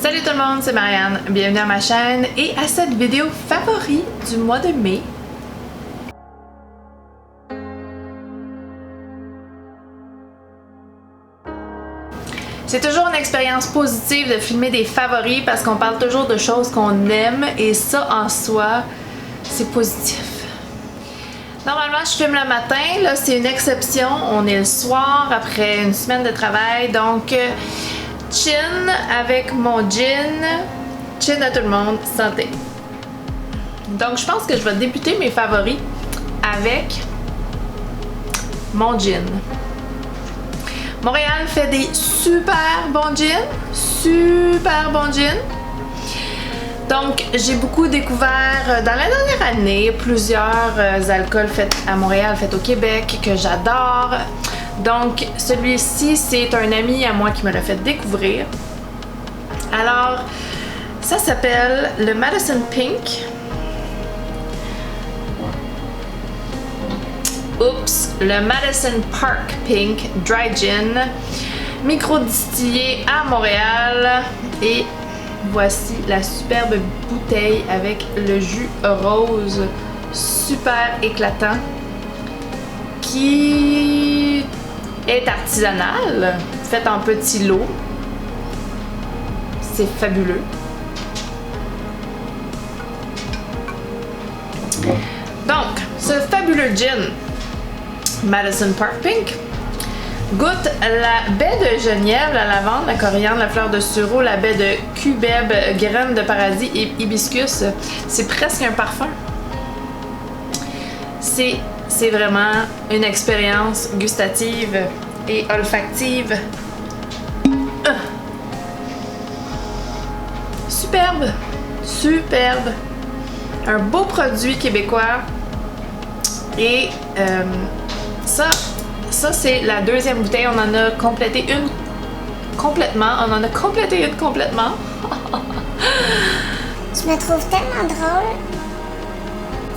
Salut tout le monde, c'est Marianne. Bienvenue à ma chaîne et à cette vidéo favorite du mois de mai. C'est toujours une expérience positive de filmer des favoris parce qu'on parle toujours de choses qu'on aime et ça en soi, c'est positif. Normalement, je filme le matin, là c'est une exception. On est le soir après une semaine de travail, donc chin avec mon gin. Chin à tout le monde, santé. Donc je pense que je vais débuter mes favoris avec mon gin. Montréal fait des super bons gins, super bons gins. Donc j'ai beaucoup découvert dans la dernière année plusieurs alcools faits à Montréal, faits au Québec que j'adore. Donc celui-ci c'est un ami à moi qui me l'a fait découvrir. Alors ça s'appelle le Madison Pink. Oups, le Madison Park Pink Dry Gin, micro-distillé à Montréal. Et voici la superbe bouteille avec le jus rose super éclatant qui est artisanal, fait en petits lots. C'est fabuleux. Donc, ce fabuleux gin Madison Park Pink goûte la baie de genièvre, la lavande, la coriandre, la fleur de sureau, la baie de cubeb, graines de paradis et hibiscus. C'est presque un parfum. C'est vraiment une expérience gustative et olfactive. Superbe, superbe. Un beau produit québécois. Et ça c'est la deuxième bouteille. On en a complété une complètement. Je me trouve tellement drôle.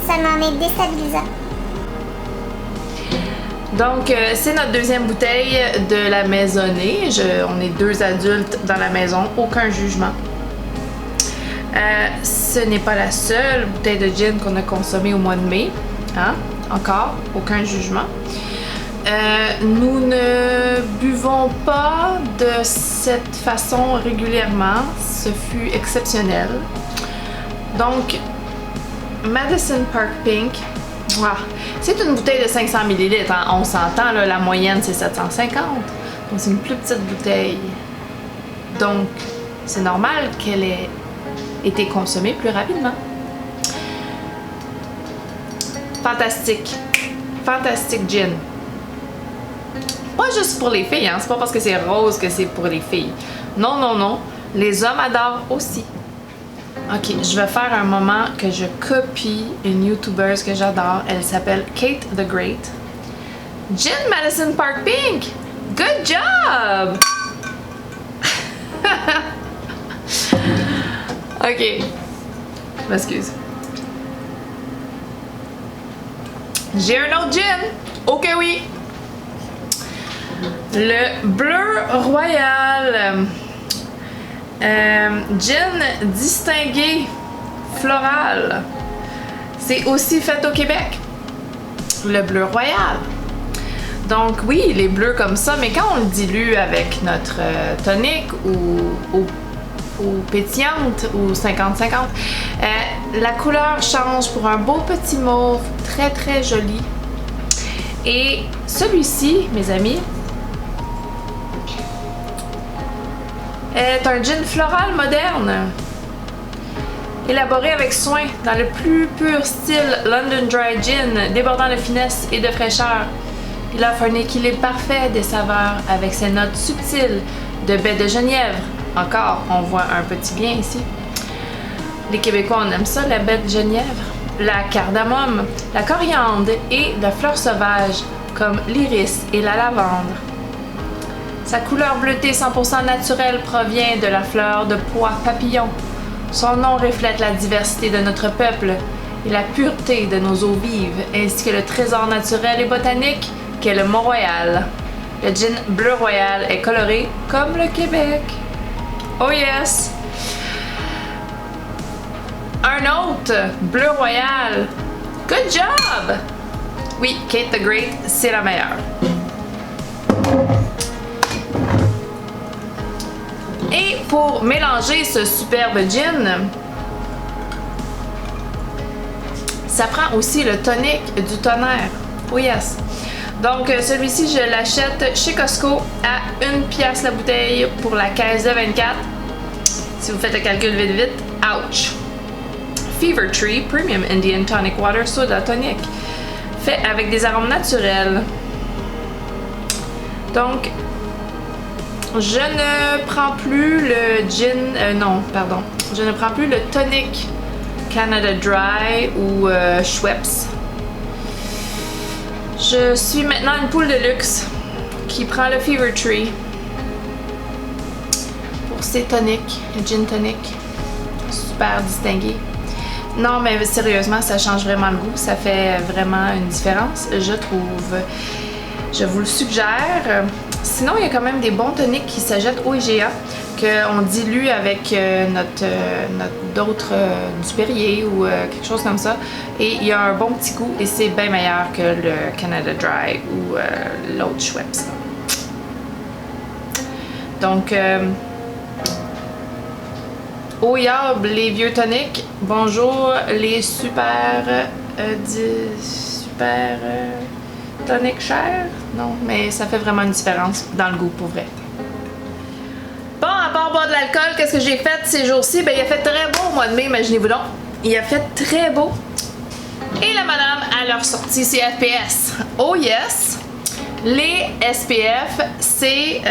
Ça m'en est déstabilisant. Donc, c'est notre deuxième bouteille de la maisonnée. On est deux adultes dans la maison, aucun jugement. Ce n'est pas la seule bouteille de gin qu'on a consommée au mois de mai. Hein? Encore, aucun jugement. Nous ne buvons pas de cette façon régulièrement. Ce fut exceptionnel. Donc, Madison Park Pink, c'est une bouteille de 500 ml. Hein? On s'entend, là, la moyenne c'est 750. Donc c'est une plus petite bouteille. Donc, c'est normal qu'elle ait été consommée plus rapidement. Fantastique. Fantastique gin. Pas juste pour les filles, hein? C'est pas parce que c'est rose que c'est pour les filles. Non, non, non. Les hommes adorent aussi. Ok, je vais faire un moment que je copie une YouTubeuse que j'adore. Elle s'appelle Kate the Great. Gin Madison Park Pink! Good job! Ok. Je m'excuse. J'ai un autre gin. Ok, oui. Le Bleu Royal. Gin distingué floral. C'est aussi fait au Québec. Le Bleu Royal. Donc oui, les bleus comme ça, mais quand on le dilue avec notre tonic ou pétillante ou 50-50, la couleur change pour un beau petit mauve très très joli. Et celui-ci, mes amis, est un gin floral moderne, élaboré avec soin dans le plus pur style London Dry Gin, débordant de finesse et de fraîcheur. Il offre un équilibre parfait des saveurs avec ses notes subtiles de baie de genièvre. Encore, on voit un petit bien ici. Les Québécois, on aime ça, la baie de genièvre. La cardamome, la coriandre et la fleur sauvage comme l'iris et la lavande. Sa couleur bleutée 100% naturelle provient de la fleur de pois papillon. Son nom reflète la diversité de notre peuple et la pureté de nos eaux vives, ainsi que le trésor naturel et botanique qu'est le Mont-Royal. Le gin Bleu Royal est coloré comme le Québec. Oh yes! Un autre, bleu royal. Good job! Oui, Kate the Great, c'est la meilleure. Et pour mélanger ce superbe gin, ça prend aussi le tonic du tonnerre. Oh yes! Donc celui-ci, je l'achète chez Costco à 1$ la bouteille pour la caisse de 24. Si vous faites le calcul vite vite, ouch! Fever Tree Premium Indian Tonic Water Soda Tonic, fait avec des arômes naturels. Donc, je ne prends plus le gin, je ne prends plus le tonic Canada Dry ou Schweppes. Je suis maintenant une poule de luxe qui prend le Fever Tree pour ses tonics, le gin tonic, super distingué. Non, mais sérieusement, ça change vraiment le goût. Ça fait vraiment une différence, je trouve. Je vous le suggère. Sinon, il y a quand même des bons toniques qui s'achètent au IGA, qu'on dilue avec d'autres du Perrier ou quelque chose comme ça. Et il y a un bon petit goût et c'est bien meilleur que le Canada Dry ou l'autre Schweppes. Donc, au Yab, les vieux toniques. Bonjour, les super toniques chers. Non, mais ça fait vraiment une différence dans le goût, pour vrai. Bon, à part boire de l'alcool, qu'est-ce que j'ai fait ces jours-ci? Ben, il a fait très beau au mois de mai, imaginez-vous donc. Il a fait très beau. Et la madame, elle a ressorti ses FPS. Oh yes! Les SPF, c'est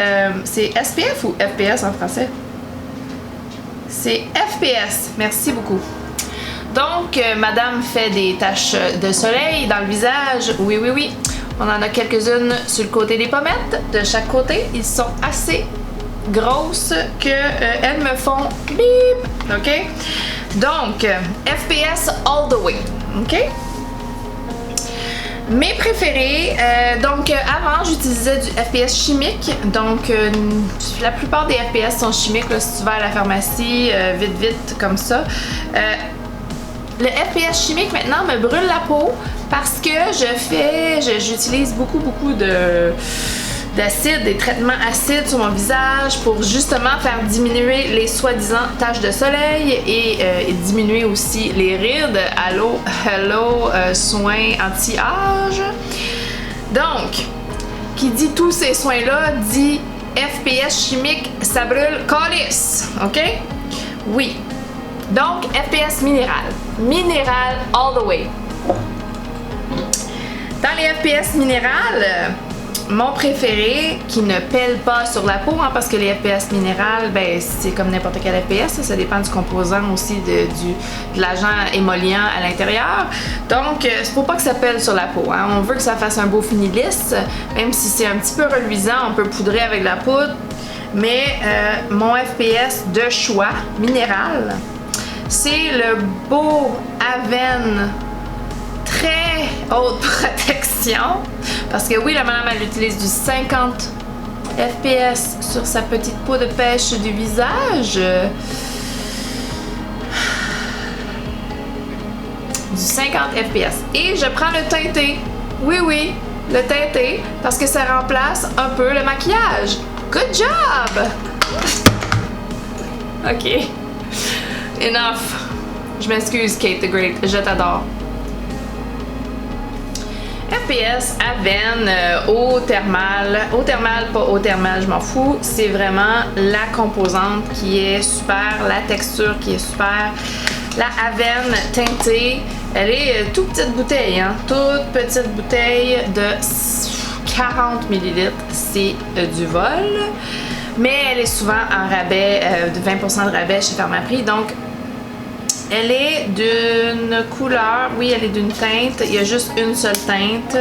SPF ou FPS en français? C'est FPS. Merci beaucoup. Donc, madame fait des taches de soleil dans le visage. Oui, oui, oui. On en a quelques-unes sur le côté des pommettes. De chaque côté, ils sont assez grosses que elles me font bip. OK? Donc, FPS all the way. OK? Mes préférés, avant j'utilisais du FPS chimique, donc la plupart des FPS sont chimiques là, si tu vas à la pharmacie, vite comme ça. Le FPS chimique maintenant me brûle la peau parce que j'utilise beaucoup d'acide, des traitements acides sur mon visage pour justement faire diminuer les soi-disant taches de soleil et diminuer aussi les rides. Hello, soins anti-âge. Donc, qui dit tous ces soins-là dit FPS chimique, ça brûle calice, ok? Oui. Donc, FPS minéral. Minéral all the way. Dans les FPS minérales, mon préféré, qui ne pèle pas sur la peau, hein, parce que les FPS minérales, ben, c'est comme n'importe quel FPS, ça dépend du composant aussi de l'agent émollient à l'intérieur. Donc, il faut pas que ça pèle sur la peau. Hein. On veut que ça fasse un beau fini lisse, même si c'est un petit peu reluisant, on peut poudrer avec la poudre. Mais mon FPS de choix minéral, c'est le beau Avène très haute protection. Parce que oui, la madame, elle utilise du 50 FPS sur sa petite peau de pêche du visage. Du 50 FPS. Et je prends le teinté. Oui, le teinté. Parce que ça remplace un peu le maquillage. Good job! OK. Enough. Je m'excuse, Kate the Great. Je t'adore. FPS, Avène, eau thermale, pas eau thermale, je m'en fous. C'est vraiment la composante qui est super, la texture qui est super. La Avène teintée, elle est toute petite bouteille, hein? Toute petite bouteille de 40 ml. C'est du vol. Mais elle est souvent en rabais, de 20% de rabais chez Pharmaprix. Donc, elle est d'une couleur, oui, elle est d'une teinte. Il y a juste une seule teinte.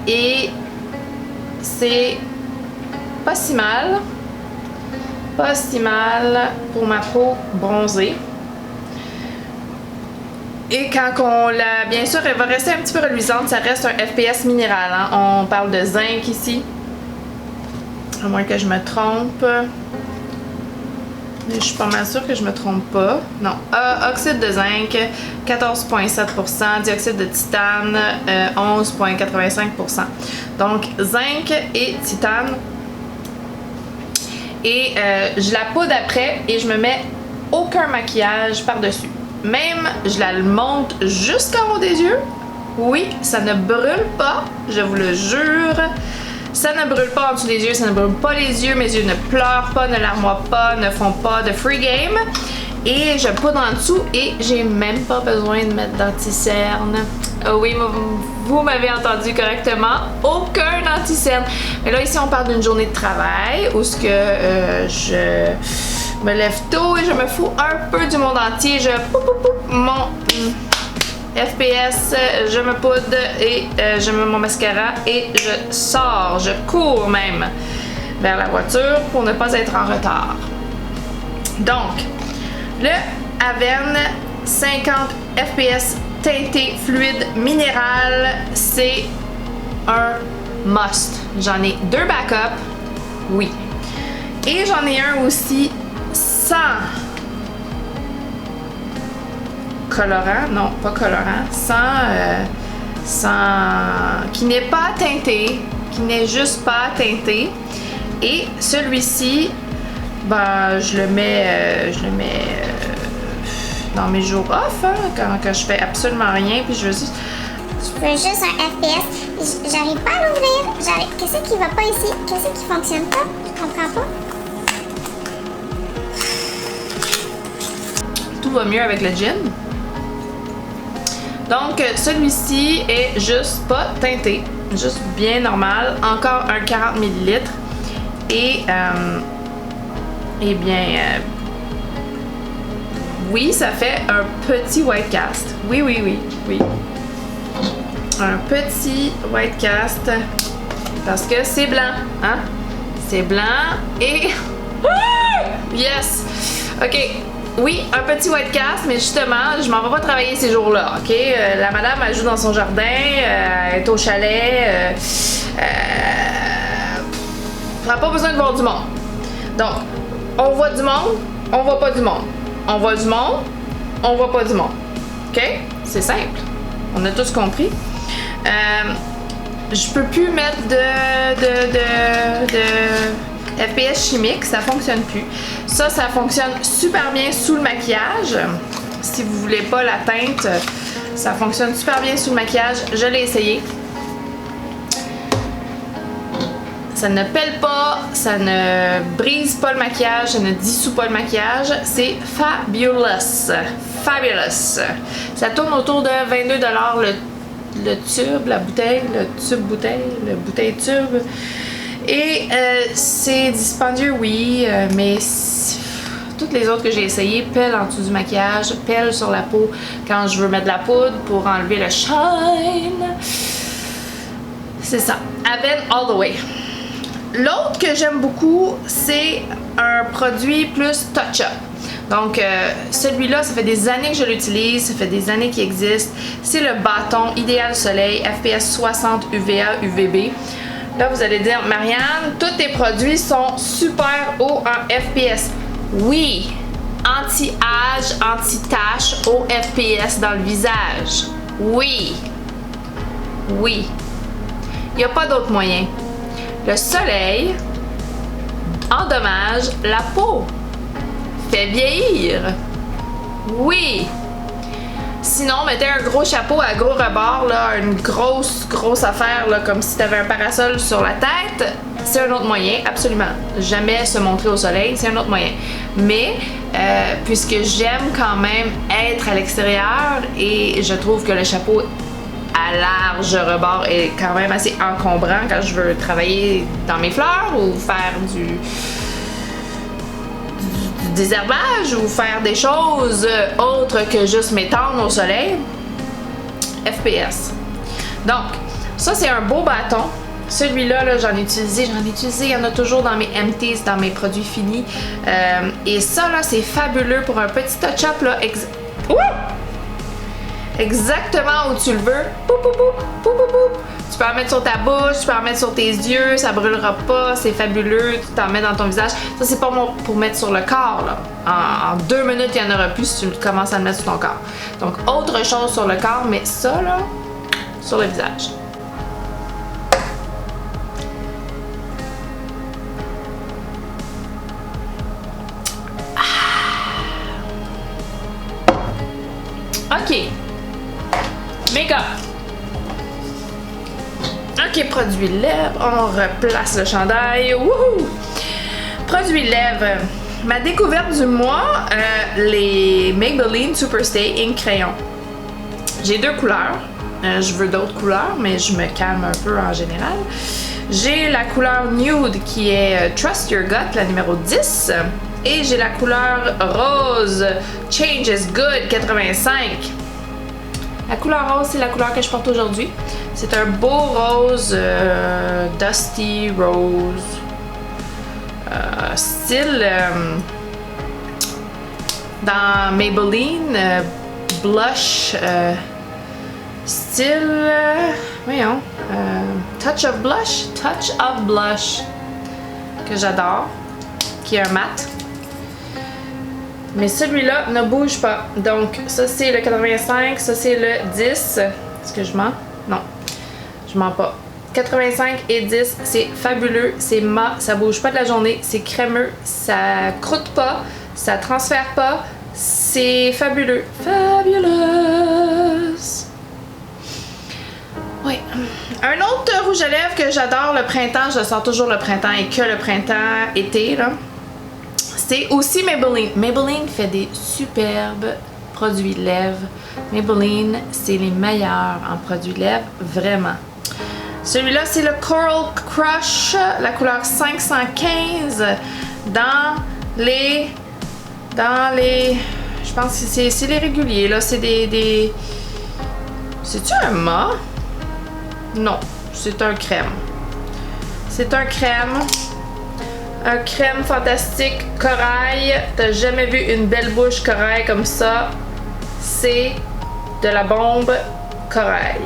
Et c'est pas si mal. Pas si mal pour ma peau bronzée. Et quand on la... Bien sûr, elle va rester un petit peu reluisante. Ça reste un FPS minéral. Hein. On parle de zinc ici. À moins que je me trompe. Je suis pas mal sûre que je me trompe pas. Non. Oxyde de zinc, 14,7%. Dioxyde de titane, 11,85%. Donc, zinc et titane. Et je la poudre après et je me mets aucun maquillage par-dessus. Même, je la monte jusqu'en haut des yeux. Oui, ça ne brûle pas, je vous le jure. Ça ne brûle pas en dessous des yeux, ça ne brûle pas les yeux. Mes yeux ne pleurent pas, ne larmoient pas, ne font pas de free game. Et je poudre en dessous et j'ai même pas besoin de mettre d'anti-cerne. Oui, vous m'avez entendu correctement. Aucun anti-cerne. Mais là, ici, on parle d'une journée de travail où ce que je me lève tôt et je me fous un peu du monde entier. Je mon FPS, je me poudre et je mets mon mascara et je sors. Je cours même vers la voiture pour ne pas être en retard. Donc, le Avène 50 FPS teinté fluide minéral, c'est un must. J'en ai 2 backups, oui. Et j'en ai un aussi sans colorant, non pas colorant, sans qui n'est pas teinté, qui n'est juste pas teinté. Et celui-ci, ben je le mets dans mes jours off, hein, quand je fais absolument rien, puis je veux juste un FPS. J'arrive pas à l'ouvrir. Qu'est-ce qui va pas ici? Qu'est-ce qui fonctionne pas? Je comprends pas. Tout va mieux avec le gin. Donc, celui-ci est juste pas teinté, juste bien normal. Encore un 40 ml. Et, bien, oui, ça fait un petit white cast. Oui. Un petit white cast. Parce que c'est blanc, hein? C'est blanc et... Yes! OK. Oui, un petit white cast, mais justement, je m'en vais pas travailler ces jours-là, OK? La madame, elle joue dans son jardin, elle est au chalet, elle n'a pas besoin de voir du monde. Donc, on voit du monde, on voit pas du monde. On voit du monde, on voit pas du monde. OK? C'est simple. On a tous compris. Je peux plus mettre de FPS chimique, ça fonctionne plus. Ça fonctionne super bien sous le maquillage. Si vous voulez pas la teinte, ça fonctionne super bien sous le maquillage. Je l'ai essayé. Ça ne pèle pas, ça ne brise pas le maquillage, ça ne dissout pas le maquillage. C'est fabulous. Fabulous. Ça tourne autour de 22$ le tube, la bouteille, le bouteille tube. Et c'est dispendieux, oui, mais toutes les autres que j'ai essayées pèlent en dessous du maquillage, pèlent sur la peau quand je veux mettre de la poudre pour enlever le shine. C'est ça. Avène all the way. L'autre que j'aime beaucoup, c'est un produit plus touch-up. Donc, celui-là, ça fait des années que je l'utilise, ça fait des années qu'il existe. C'est le bâton Idéal Soleil FPS 60 UVA UVB. Là, vous allez dire, Marianne, tous tes produits sont super hauts en FPS. Oui, anti-âge, anti-tache, haut FPS dans le visage. Oui. Il n'y a pas d'autre moyen. Le soleil endommage la peau. Fait vieillir. Oui. Sinon, mettez un gros chapeau à gros rebord, là, une grosse affaire, là, comme si tu avais un parasol sur la tête. C'est un autre moyen, absolument. Jamais se montrer au soleil, c'est un autre moyen. Mais, puisque j'aime quand même être à l'extérieur et je trouve que le chapeau à large rebord est quand même assez encombrant quand je veux travailler dans mes fleurs ou faire du désherbage ou faire des choses autres que juste m'étendre au soleil. FPS. Donc, ça c'est un beau bâton. Celui-là, là, j'en ai utilisé, il y en a toujours dans mes empties, dans mes produits finis. Et ça, là, c'est fabuleux pour un petit touch-up, là. Exactement où tu le veux. Tu peux en mettre sur ta bouche, tu peux en mettre sur tes yeux, ça brûlera pas, c'est fabuleux, tu t'en mets dans ton visage. Ça, c'est pas pour mettre sur le corps, là. En 2 minutes, il n'y en aura plus si tu commences à le mettre sur ton corps. Donc, autre chose sur le corps, mais ça, là, sur le visage. OK. Make-up. OK, produit lèvres. On replace le chandail. Wouhou! Produit lèvres. Ma découverte du mois, les Maybelline Superstay Ink Crayon. J'ai 2 couleurs. Je veux d'autres couleurs, mais je me calme un peu en général. J'ai la couleur Nude qui est Trust Your Gut, la numéro 10. Et j'ai la couleur Rose Change is Good 85. La couleur rose, c'est la couleur que je porte aujourd'hui. C'est un beau rose, Dusty Rose, style dans Maybelline, blush, style, voyons, Touch of Blush, que j'adore, qui est un mat. Mais celui-là ne bouge pas. Donc, ça c'est le 85, ça c'est le 10. Est-ce que je mens? Non, je mens pas. 85 et 10, c'est fabuleux, c'est mat, ça bouge pas de la journée, c'est crémeux, ça croûte pas, ça transfère pas, c'est fabuleux. Fabulous! Oui. Un autre rouge à lèvres que j'adore le printemps, je le sors toujours le printemps et que le printemps-été, là. C'est aussi Maybelline. Maybelline fait des superbes produits lèvres. Maybelline, c'est les meilleurs en produits lèvres, vraiment. Celui-là, c'est le Coral Crush, la couleur 515, dans les... Je pense que c'est les réguliers, là. C'est des... C'est-tu un mat? Non, c'est un crème. C'est un crème. Un crème fantastique corail. T'as jamais vu une belle bouche corail comme ça? C'est de la bombe corail.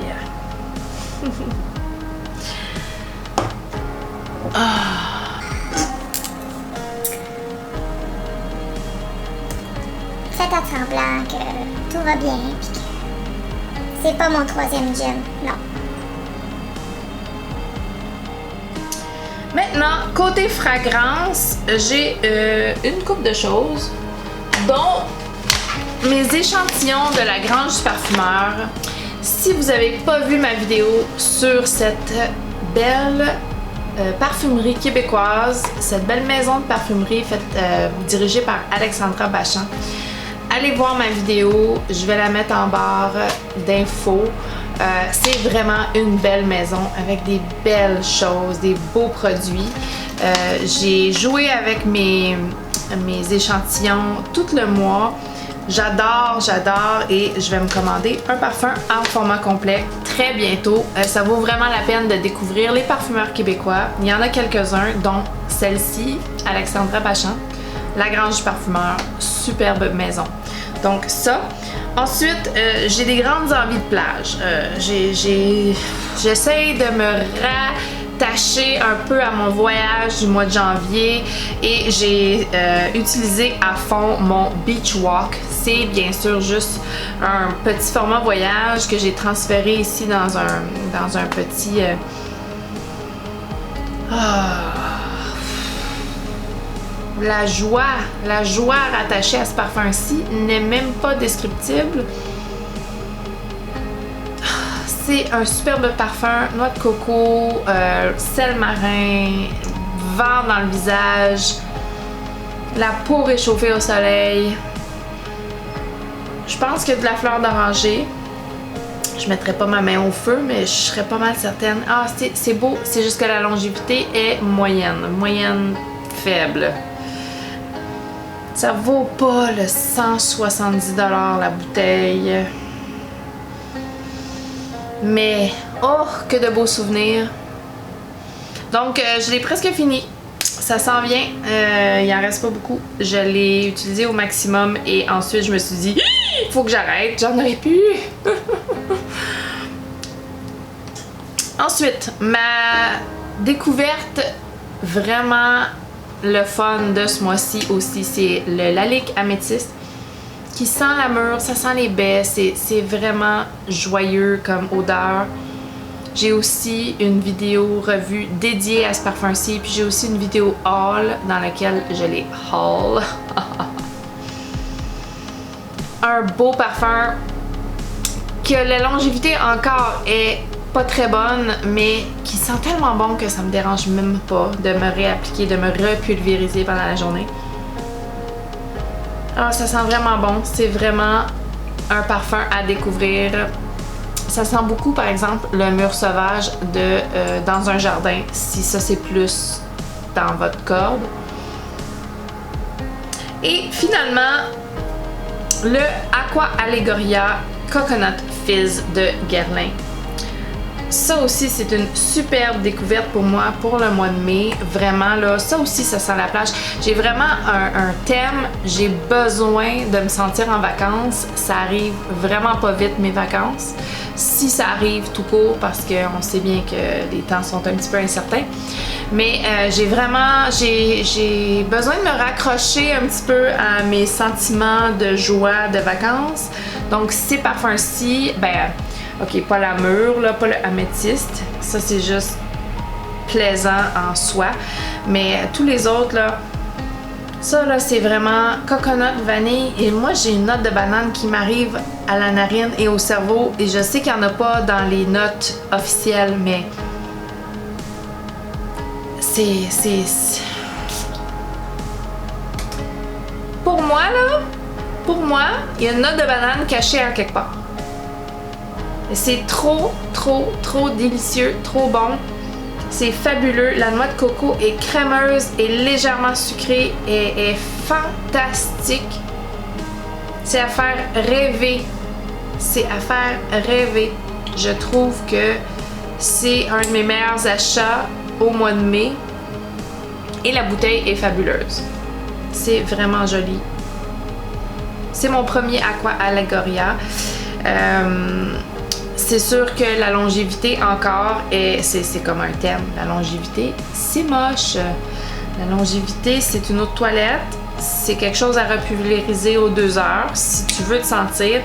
Faites à semblant que tout va bien pis que c'est pas mon 3e gym, non. Maintenant, côté fragrance, j'ai une couple de choses, dont mes échantillons de la Grange du Parfumeur. Si vous n'avez pas vu ma vidéo sur cette belle parfumerie québécoise, cette belle maison de parfumerie dirigée par Alexandra Bachand, allez voir ma vidéo, je vais la mettre en barre d'infos. C'est vraiment une belle maison avec des belles choses, des beaux produits. J'ai joué avec mes échantillons tout le mois. J'adore et je vais me commander un parfum en format complet très bientôt. Ça vaut vraiment la peine de découvrir les parfumeurs québécois. Il y en a quelques-uns, dont celle-ci, Alexandra Bachand, La Grange du Parfumeur, superbe maison. Donc ça. Ensuite, j'ai des grandes envies de plage. J'essaye de me rattacher un peu à mon voyage du mois de janvier et j'ai utilisé à fond mon Beach Walk. C'est bien sûr juste un petit format voyage que j'ai transféré ici dans un petit... La joie rattachée à ce parfum-ci n'est même pas descriptible. C'est un superbe parfum, noix de coco, sel marin, vent dans le visage, la peau réchauffée au soleil. Je pense qu'il y a de la fleur d'oranger. Je mettrai pas ma main au feu, mais je serais pas mal certaine. Ah, c'est beau, c'est juste que la longévité est moyenne faible. Ça vaut pas le 170$ la bouteille. Mais, oh, que de beaux souvenirs. Donc, je l'ai presque fini. Ça s'en vient. Il en reste pas beaucoup. Je l'ai utilisé au maximum et ensuite, je me suis dit, il faut que j'arrête. J'en aurais plus. Ensuite, ma découverte vraiment le fun de ce mois-ci aussi, c'est le Lalique Améthyste qui sent la mûre, ça sent les baies, c'est vraiment joyeux comme odeur. J'ai aussi une vidéo revue dédiée à ce parfum-ci, puis j'ai aussi une vidéo haul dans laquelle je l'ai haul. Un beau parfum que la longévité encore est pas très bonne, mais qui sent tellement bon que ça me dérange même pas de me réappliquer, de me repulvériser pendant la journée. Ah, ça sent vraiment bon, c'est vraiment un parfum à découvrir. Ça sent beaucoup, par exemple, le mûre sauvage de Dans un jardin, si ça c'est plus dans votre corde. Et finalement, le Aqua Allegoria Coconut Fizz de Guerlain. Ça aussi, c'est une superbe découverte pour moi pour le mois de mai. Vraiment, là, ça aussi, ça sent la plage. J'ai vraiment un thème. J'ai besoin de me sentir en vacances. Ça arrive vraiment pas vite, mes vacances. Si ça arrive tout court, parce qu'on sait bien que les temps sont un petit peu incertains. Mais j'ai besoin de me raccrocher un petit peu à mes sentiments de joie de vacances. Donc, ces parfums-ci, ben... ok, pas la mûre, là, pas le améthyste. Ça, c'est juste plaisant en soi. Mais tous les autres, là, ça, là, c'est vraiment coconut, vanille. Et moi, j'ai une note de banane qui m'arrive à la narine et au cerveau. Et je sais qu'il n'y en a pas dans les notes officielles, mais c'est... Pour moi, il y a une note de banane cachée à quelque part. C'est trop délicieux, trop bon. C'est fabuleux. La noix de coco est crémeuse et légèrement sucrée et est fantastique. C'est à faire rêver. C'est à faire rêver. Je trouve que c'est un de mes meilleurs achats au mois de mai. Et la bouteille est fabuleuse. C'est vraiment joli. C'est mon premier Aqua Allegoria. C'est sûr que la longévité encore, c'est comme un thème. La longévité, c'est moche. La longévité, c'est une eau de toilette. C'est quelque chose à repulvériser aux 2 heures. Si tu veux te sentir.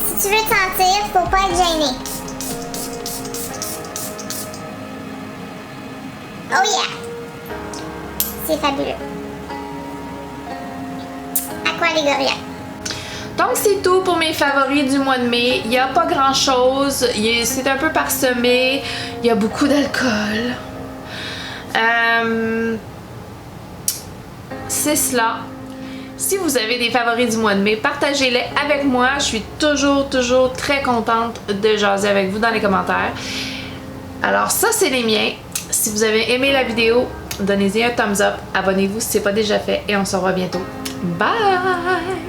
Si tu veux te sentir, faut pas être gêné. Oh yeah! C'est fabuleux. Aqua Allegoria. Donc c'est tout pour mes favoris du mois de mai. Il n'y a pas grand chose. C'est un peu parsemé. Il y a beaucoup d'alcool. C'est cela. Si vous avez des favoris du mois de mai, partagez-les avec moi. Je suis toujours très contente de jaser avec vous dans les commentaires. Alors ça, c'est les miens. Si vous avez aimé la vidéo, donnez-y un thumbs up. Abonnez-vous si ce n'est pas déjà fait. Et on se revoit bientôt. Bye!